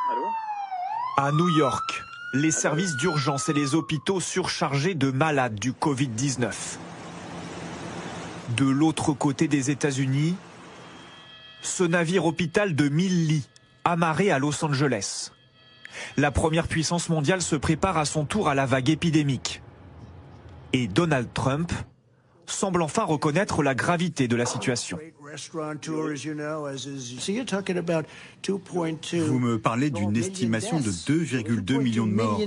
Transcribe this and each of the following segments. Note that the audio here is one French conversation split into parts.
Allô ? À New York, les services d'urgence et les hôpitaux surchargés de malades du Covid-19. De l'autre côté des États-Unis, ce navire hôpital de 1000 lits, amarré à Los Angeles. La première puissance mondiale se prépare à son tour à la vague épidémique. Et Donald Trump semble enfin reconnaître la gravité de la situation. Vous me parlez d'une estimation de 2,2 millions de morts.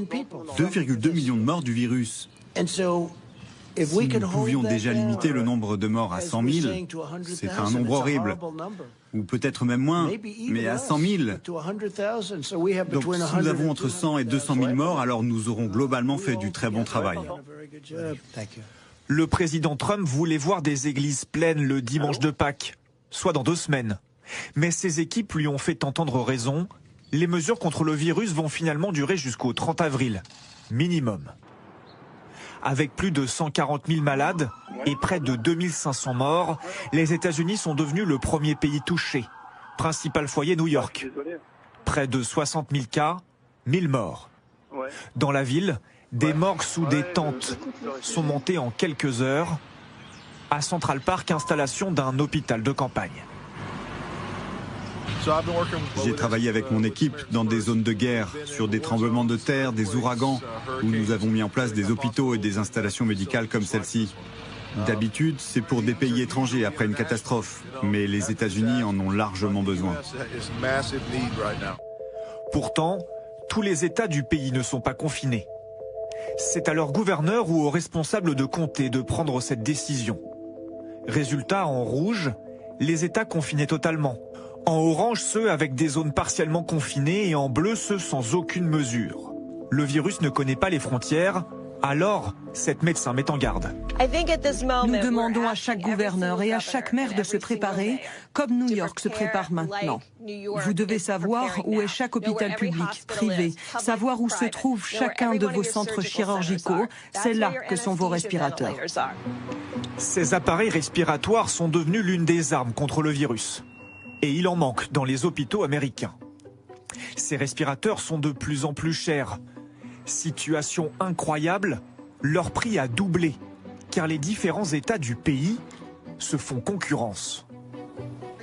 2,2 millions de morts du virus. Si nous pouvions déjà limiter le nombre de morts à 100 000, c'est un nombre horrible. Ou peut-être même moins, mais à 100 000. Donc si nous avons entre 100 et 200 000 morts, alors nous aurons globalement fait du très bon travail. Le président Trump voulait voir des églises pleines le dimanche de Pâques, soit dans 2 semaines. Mais ses équipes lui ont fait entendre raison. Les mesures contre le virus vont finalement durer jusqu'au 30 avril, minimum. Avec plus de 140 000 malades et près de 2500 morts, les États-Unis sont devenus le premier pays touché. Principal foyer New York. Près de 60 000 cas, 1000 morts. Dans la ville, des morgues sous des tentes sont montées en quelques heures. À Central Park, installation d'un hôpital de campagne. J'ai travaillé avec mon équipe dans des zones de guerre, sur des tremblements de terre, des ouragans, où nous avons mis en place des hôpitaux et des installations médicales comme celle-ci. D'habitude, c'est pour des pays étrangers après une catastrophe, mais les États-Unis en ont largement besoin. Pourtant, tous les États du pays ne sont pas confinés. C'est à leur gouverneur ou aux responsables de comté de prendre cette décision. Résultat, en rouge, les États confinés totalement. En orange, ceux avec des zones partiellement confinées et en bleu, ceux sans aucune mesure. Le virus ne connaît pas les frontières, alors cette médecin met en garde. Nous demandons à chaque gouverneur et à chaque maire de se préparer comme New York se prépare maintenant. Vous devez savoir où est chaque hôpital public, privé, savoir où se trouve chacun de vos centres chirurgicaux. C'est là que sont vos respirateurs. Ces appareils respiratoires sont devenus l'une des armes contre le virus. Et il en manque dans les hôpitaux américains. Ces respirateurs sont de plus en plus chers. Situation incroyable, leur prix a doublé, car les différents États du pays se font concurrence.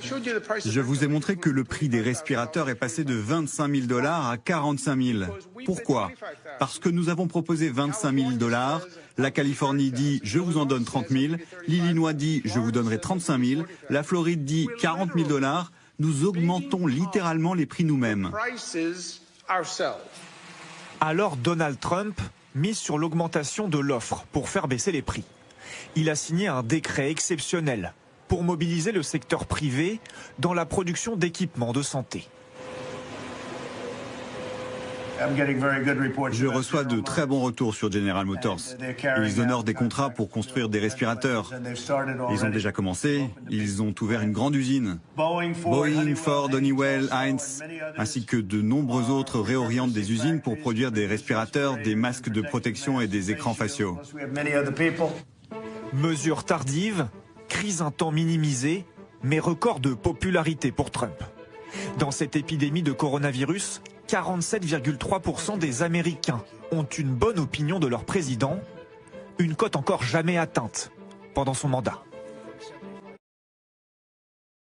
Je vous ai montré que le prix des respirateurs est passé de 25 000 $ à 45 000. Pourquoi? Parce que nous avons proposé 25 000 $, la Californie dit « je vous en donne 30 000 », l'Illinois dit « je vous donnerai 35 000 », la Floride dit « 40 000 $, nous augmentons littéralement les prix nous-mêmes. Alors Donald Trump mise sur l'augmentation de l'offre pour faire baisser les prix. Il a signé un décret exceptionnel pour mobiliser le secteur privé dans la production d'équipements de santé. Je reçois de très bons retours sur General Motors. Ils honorent des contrats pour construire des respirateurs. Ils ont déjà commencé, ils ont ouvert une grande usine. Boeing, Ford, Honeywell, Heinz, ainsi que de nombreux autres réorientent des usines pour produire des respirateurs, des masques de protection et des écrans faciaux. Mesure tardive, crise un temps minimisée, mais record de popularité pour Trump. Dans cette épidémie de coronavirus, 47,3% des Américains ont une bonne opinion de leur président, une cote encore jamais atteinte pendant son mandat.